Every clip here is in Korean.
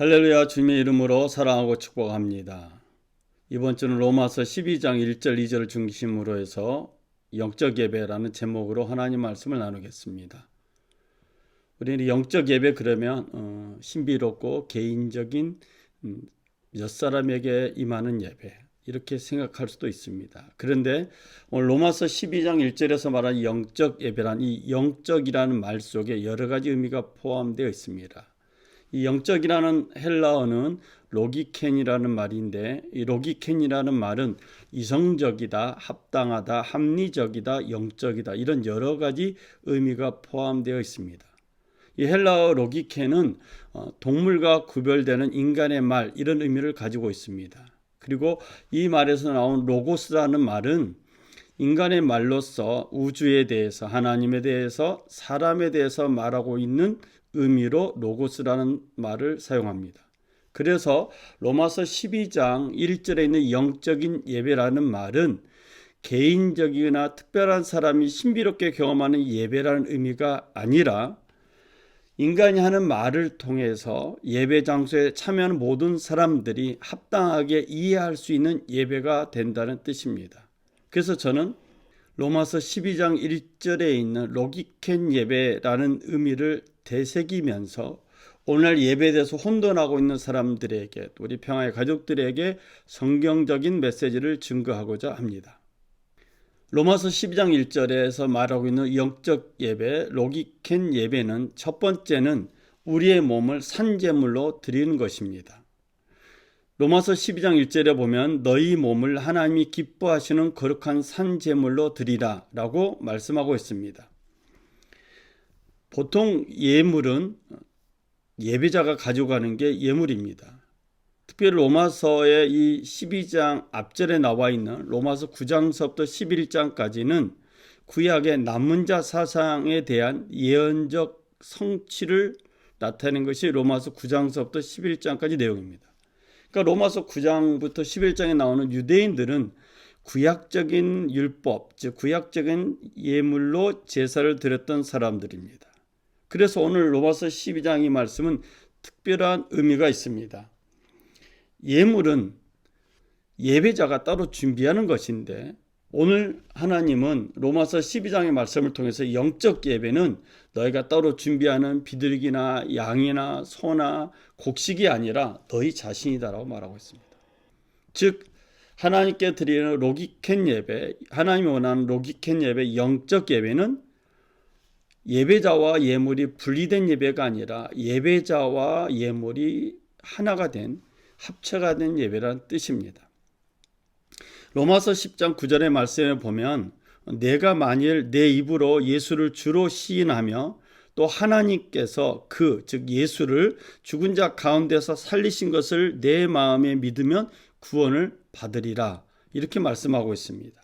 할렐루야. 주님의 이름으로 사랑하고 축복합니다. 이번 주는 로마서 12장 1절 2절을 중심으로 해서 영적 예배라는 제목으로 하나님 말씀을 나누겠습니다. 우리는 영적 예배 그러면 신비롭고 개인적인 몇 사람에게 임하는 예배 이렇게 생각할 수도 있습니다. 그런데 오늘 로마서 12장 1절에서 말하는 영적 예배란 이 영적이라는 말 속에 여러 가지 의미가 포함되어 있습니다. 이 영적이라는 헬라어는 로기켄이라는 말인데, 이 로기켄이라는 말은 이성적이다, 합당하다, 합리적이다, 영적이다 이런 여러 가지 의미가 포함되어 있습니다. 이 헬라어 로기켄은 동물과 구별되는 인간의 말 이런 의미를 가지고 있습니다. 그리고 이 말에서 나온 로고스라는 말은 인간의 말로서 우주에 대해서, 하나님에 대해서, 사람에 대해서 말하고 있는 의미로 로고스라는 말을 사용합니다. 그래서 로마서 12장 1절에 있는 영적인 예배라는 말은 개인적이거나 특별한 사람이 신비롭게 경험하는 예배라는 의미가 아니라 인간이 하는 말을 통해서 예배 장소에 참여하는 모든 사람들이 합당하게 이해할 수 있는 예배가 된다는 뜻입니다. 그래서 저는 로마서 12장 1절에 있는 로기켄 예배라는 의미를 되새기면서 오늘 예배에 대해서 혼돈하고 있는 사람들에게, 우리 평화의 가족들에게 성경적인 메시지를 증거하고자 합니다. 로마서 12장 1절에서 말하고 있는 영적 예배, 로기켄 예배는 첫 번째는 우리의 몸을 산제물로 드리는 것입니다. 로마서 12장 1절에 보면 너희 몸을 하나님이 기뻐하시는 거룩한 산제물로 드리라 라고 말씀하고 있습니다. 보통 예물은 예배자가 가져가는 게 예물입니다. 특별히 로마서의 이 12장 앞절에 나와 있는 로마서 9장서부터 11장까지는 구약의 남은 자 사상에 대한 예언적 성취를 나타내는 것이 로마서 9장서부터 11장까지 내용입니다. 그러니까 로마서 9장부터 11장에 나오는 유대인들은 구약적인 율법, 즉 구약적인 예물로 제사를 드렸던 사람들입니다. 그래서 오늘 로마서 12장 이 말씀은 특별한 의미가 있습니다. 예물은 예배자가 따로 준비하는 것인데 오늘 하나님은 로마서 12장의 말씀을 통해서 영적 예배는 너희가 따로 준비하는 비둘기나 양이나 소나 곡식이 아니라 너희 자신이다라고 말하고 있습니다. 즉 하나님께 드리는 로기켄 예배, 하나님이 원하는 로기켄 예배, 영적 예배는 예배자와 예물이 분리된 예배가 아니라 예배자와 예물이 하나가 된, 합체가 된 예배라는 뜻입니다. 로마서 10장 9절의 말씀에 보면 내가 만일 내 입으로 예수를 주로 시인하며 또 하나님께서 즉 예수를 죽은 자 가운데서 살리신 것을 내 마음에 믿으면 구원을 받으리라 이렇게 말씀하고 있습니다.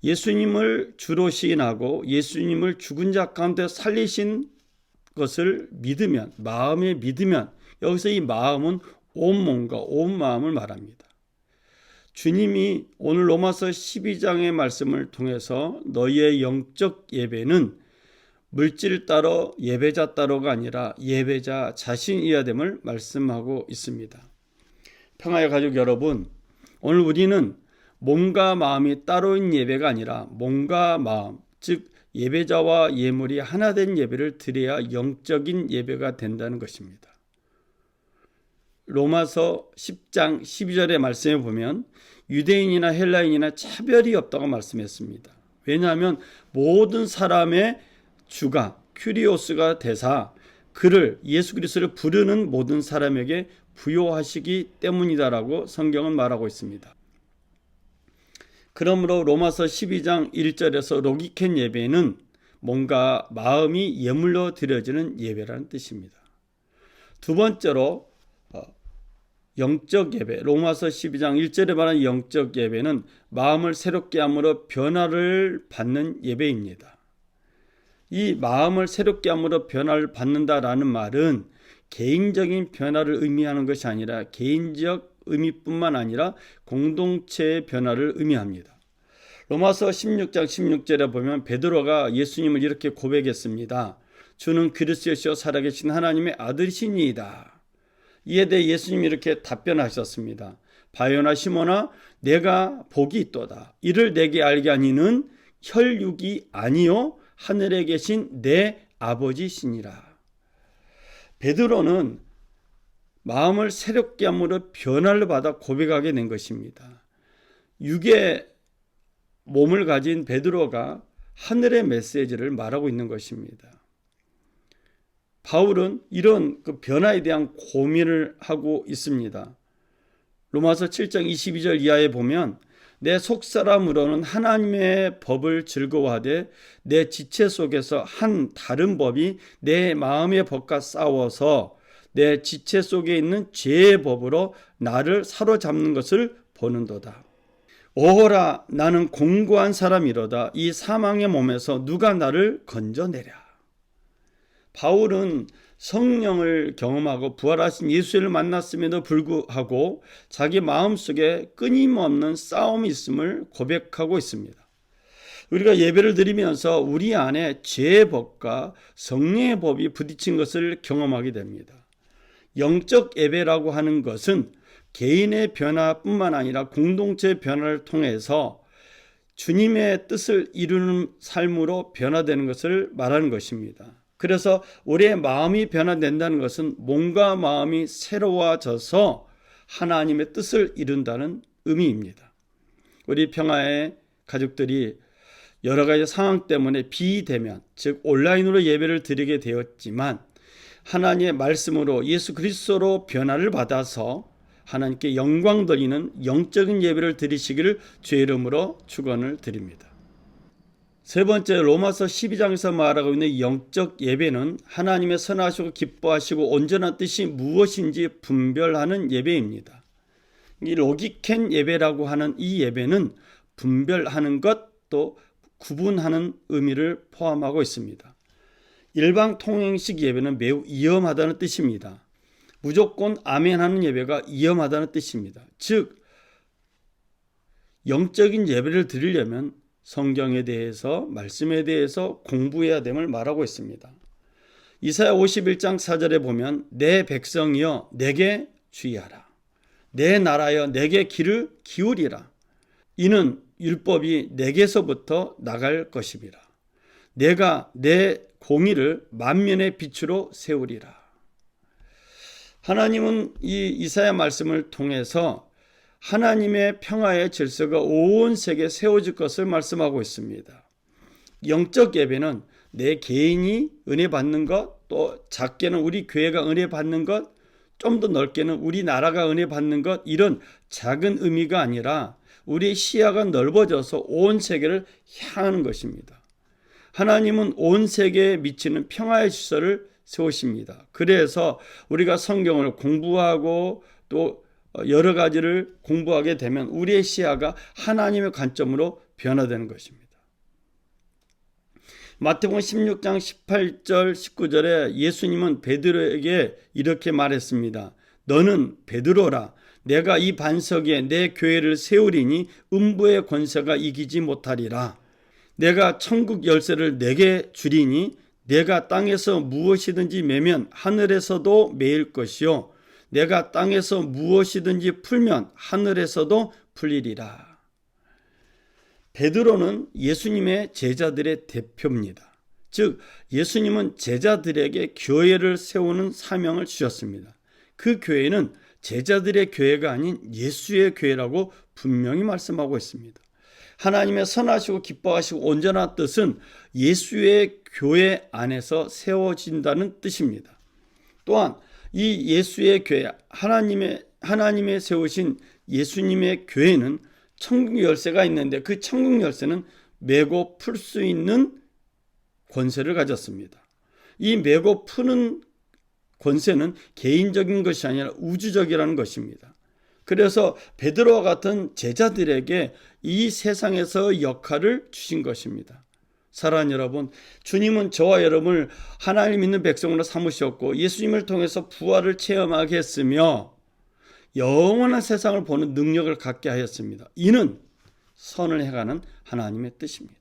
예수님을 주로 시인하고 예수님을 죽은 자 가운데 살리신 것을 믿으면, 마음에 믿으면, 여기서 이 마음은 온 몸과 온 마음을 말합니다. 주님이 오늘 로마서 12장의 말씀을 통해서 너희의 영적 예배는 물질 따로 예배자 따로가 아니라 예배자 자신이어야 됨을 말씀하고 있습니다. 평화의 가족 여러분, 오늘 우리는 몸과 마음이 따로인 예배가 아니라 몸과 마음, 즉 예배자와 예물이 하나 된 예배를 드려야 영적인 예배가 된다는 것입니다. 로마서 10장 12절의 말씀에 보면 유대인이나 헬라인이나 차별이 없다고 말씀했습니다. 왜냐하면 모든 사람의 주가 큐리오스가 되사 그를 예수 그리스도를 부르는 모든 사람에게 부요하시기 때문이다라고 성경은 말하고 있습니다. 그러므로 로마서 12장 1절에서 로기켄 예배는 몸과 마음이 예물로 드려지는 예배라는 뜻입니다. 두 번째로 영적 예배, 로마서 12장 1절에 말하는 영적 예배는 마음을 새롭게 함으로 변화를 받는 예배입니다. 이 마음을 새롭게 함으로 변화를 받는다라는 말은 개인적인 변화를 의미하는 것이 아니라 개인적 의미뿐만 아니라 공동체의 변화를 의미합니다. 로마서 16장 16절에 보면 베드로가 예수님을 이렇게 고백했습니다. 주는 그리스도시요 살아계신 하나님의 아들이시니이다. 이에 대해 예수님이 이렇게 답변하셨습니다. 바요나 시몬아, 내가 복이 있도다. 이를 내게 알게 하니는 혈육이 아니요 하늘에 계신 내 아버지시니라. 베드로는 마음을 새롭게 함으로 변화를 받아 고백하게 된 것입니다. 육의 몸을 가진 베드로가 하늘의 메시지를 말하고 있는 것입니다. 바울은 이런 그 변화에 대한 고민을 하고 있습니다. 로마서 7장 22절 이하에 보면 내 속사람으로는 하나님의 법을 즐거워하되 내 지체 속에서 한 다른 법이 내 마음의 법과 싸워서 내 지체 속에 있는 죄의 법으로 나를 사로잡는 것을 보는도다. 오호라, 나는 공고한 사람이로다. 이 사망의 몸에서 누가 나를 건져내랴. 바울은 성령을 경험하고 부활하신 예수를 만났음에도 불구하고 자기 마음속에 끊임없는 싸움이 있음을 고백하고 있습니다. 우리가 예배를 드리면서 우리 안에 죄의 법과 성령의 법이 부딪힌 것을 경험하게 됩니다. 영적 예배라고 하는 것은 개인의 변화뿐만 아니라 공동체의 변화를 통해서 주님의 뜻을 이루는 삶으로 변화되는 것을 말하는 것입니다. 그래서 우리의 마음이 변화된다는 것은 몸과 마음이 새로워져서 하나님의 뜻을 이룬다는 의미입니다. 우리 평화의 가족들이 여러 가지 상황 때문에 비대면, 즉 온라인으로 예배를 드리게 되었지만 하나님의 말씀으로 예수 그리스도로 변화를 받아서 하나님께 영광 돌리는 영적인 예배를 드리시기를 주의 이름으로 축원을 드립니다. 세 번째, 로마서 12장에서 말하고 있는 영적 예배는 하나님의 선하시고 기뻐하시고 온전한 뜻이 무엇인지 분별하는 예배입니다. 이 로기켄 예배라고 하는 이 예배는 분별하는 것, 또 구분하는 의미를 포함하고 있습니다. 일방 통행식 예배는 매우 위험하다는 뜻입니다. 무조건 아멘하는 예배가 위험하다는 뜻입니다. 즉 영적인 예배를 드리려면 성경에 대해서, 말씀에 대해서 공부해야 됨을 말하고 있습니다. 이사야 51장 4절에 보면 내 백성이여 내게 주의하라. 내 나라여 내게 귀를 기울이라. 이는 율법이 내게서부터 나갈 것임이라. 내가 내 공의를 만민의 빛으로 세우리라. 하나님은 이 이사야 말씀을 통해서 하나님의 평화의 질서가 온 세계에 세워질 것을 말씀하고 있습니다. 영적 예배는 내 개인이 은혜 받는 것, 또 작게는 우리 교회가 은혜 받는 것, 좀 더 넓게는 우리나라가 은혜 받는 것, 이런 작은 의미가 아니라 우리의 시야가 넓어져서 온 세계를 향하는 것입니다. 하나님은 온 세계에 미치는 평화의 질서를 세우십니다. 그래서 우리가 성경을 공부하고 또 여러 가지를 공부하게 되면 우리의 시야가 하나님의 관점으로 변화되는 것입니다. 마태복음 16장 18절 19절에 예수님은 베드로에게 이렇게 말했습니다. 너는 베드로라. 내가 이 반석 위에 내 교회를 세우리니 음부의 권세가 이기지 못하리라. 내가 천국 열쇠를 내게 주리니 내가 땅에서 무엇이든지 매면 하늘에서도 매일 것이요 내가 땅에서 무엇이든지 풀면 하늘에서도 풀리리라. 베드로는 예수님의 제자들의 대표입니다. 즉 예수님은 제자들에게 교회를 세우는 사명을 주셨습니다. 그 교회는 제자들의 교회가 아닌 예수의 교회라고 분명히 말씀하고 있습니다. 하나님의 선하시고 기뻐하시고 온전한 뜻은 예수의 교회 안에서 세워진다는 뜻입니다. 또한 이 예수의 교회, 하나님의 세우신 예수님의 교회는 천국 열쇠가 있는데 그 천국 열쇠는 매고 풀 수 있는 권세를 가졌습니다. 이 매고 푸는 권세는 개인적인 것이 아니라 우주적이라는 것입니다. 그래서 베드로와 같은 제자들에게 이 세상에서 역할을 주신 것입니다. 사랑하는 여러분, 주님은 저와 여러분을 하나님 믿는 백성으로 삼으셨고 예수님을 통해서 부활을 체험하게 했으며 영원한 세상을 보는 능력을 갖게 하였습니다. 이는 선을 행하는 하나님의 뜻입니다.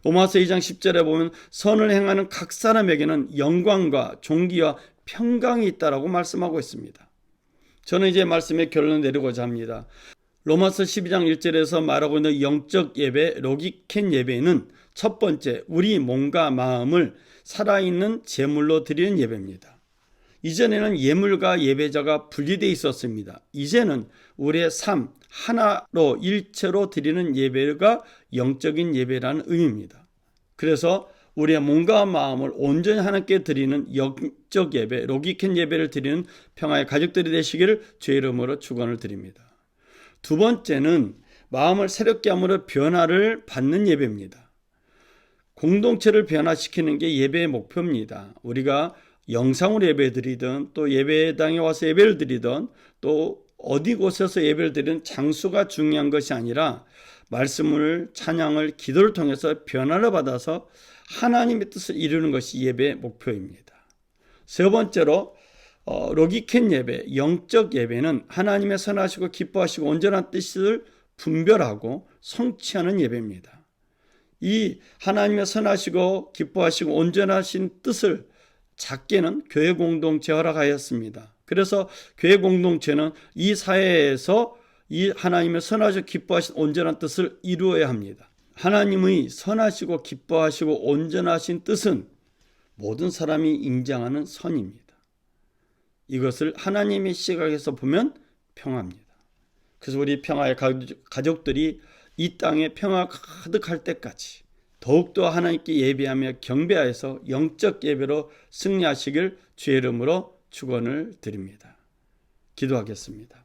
로마서 2장 10절에 보면 선을 행하는 각 사람에게는 영광과 존귀와 평강이 있다라고 말씀하고 있습니다. 저는 이제 말씀의 결론을 내리고자 합니다. 로마서 12장 1절에서 말하고 있는 영적 예배, 로기켄 예배는 첫 번째, 우리 몸과 마음을 살아있는 제물로 드리는 예배입니다. 이전에는 예물과 예배자가 분리되어 있었습니다. 이제는 우리의 삶 하나로 일체로 드리는 예배가 영적인 예배라는 의미입니다. 그래서 우리의 몸과 마음을 온전히 하나님께 드리는 영적 예배, 로기켄 예배를 드리는 평화의 가족들이 되시기를 주의 이름으로 축원을 드립니다. 두 번째는 마음을 새롭게 함으로 변화를 받는 예배입니다. 공동체를 변화시키는 게 예배의 목표입니다. 우리가 영상으로 예배 드리든 또 예배당에 와서 예배를 드리든 또 어디 곳에서 예배를 드리는 장소가 중요한 것이 아니라 말씀을, 찬양을, 기도를 통해서 변화를 받아서 하나님의 뜻을 이루는 것이 예배의 목표입니다. 세 번째로 로기켄 예배, 영적 예배는 하나님의 선하시고 기뻐하시고 온전한 뜻을 분별하고 성취하는 예배입니다. 이 하나님의 선하시고 기뻐하시고 온전하신 뜻을 작게는 교회 공동체 허락하였습니다. 그래서 교회 공동체는 이 사회에서 이 하나님의 선하시고 기뻐하신 온전한 뜻을 이루어야 합니다. 하나님의 선하시고 기뻐하시고 온전하신 뜻은 모든 사람이 인정하는 선입니다. 이것을 하나님의 시각에서 보면 평화입니다. 그래서 우리 평화의 가족들이 이 땅에 평화가 가득할 때까지 더욱더 하나님께 예배하며 경배하여서 영적 예배로 승리하시길 주의 이름으로 축원을 드립니다. 기도하겠습니다.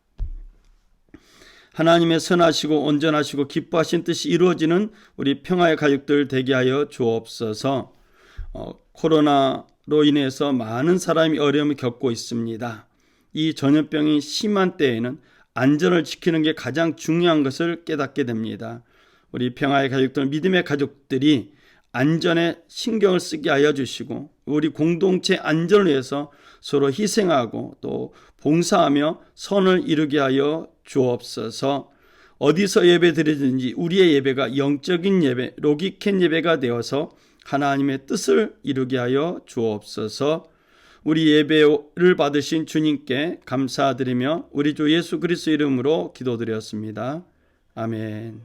하나님의 선하시고 온전하시고 기뻐하신 뜻이 이루어지는 우리 평화의 가족들 되게 하여 주옵소서. 코로나로 인해서 많은 사람이 어려움을 겪고 있습니다. 이 전염병이 심한 때에는 안전을 지키는 게 가장 중요한 것을 깨닫게 됩니다. 우리 평화의 가족들, 믿음의 가족들이 안전에 신경을 쓰게 하여 주시고 우리 공동체 안전을 위해서 서로 희생하고 또 봉사하며 선을 이루게 하여 주옵소서. 어디서 예배 드리든지 우리의 예배가 영적인 예배, 로기켄 예배가 되어서 하나님의 뜻을 이루게 하여 주옵소서. 우리 예배를 받으신 주님께 감사드리며 우리 주 예수 그리스도 이름으로 기도드렸습니다. 아멘.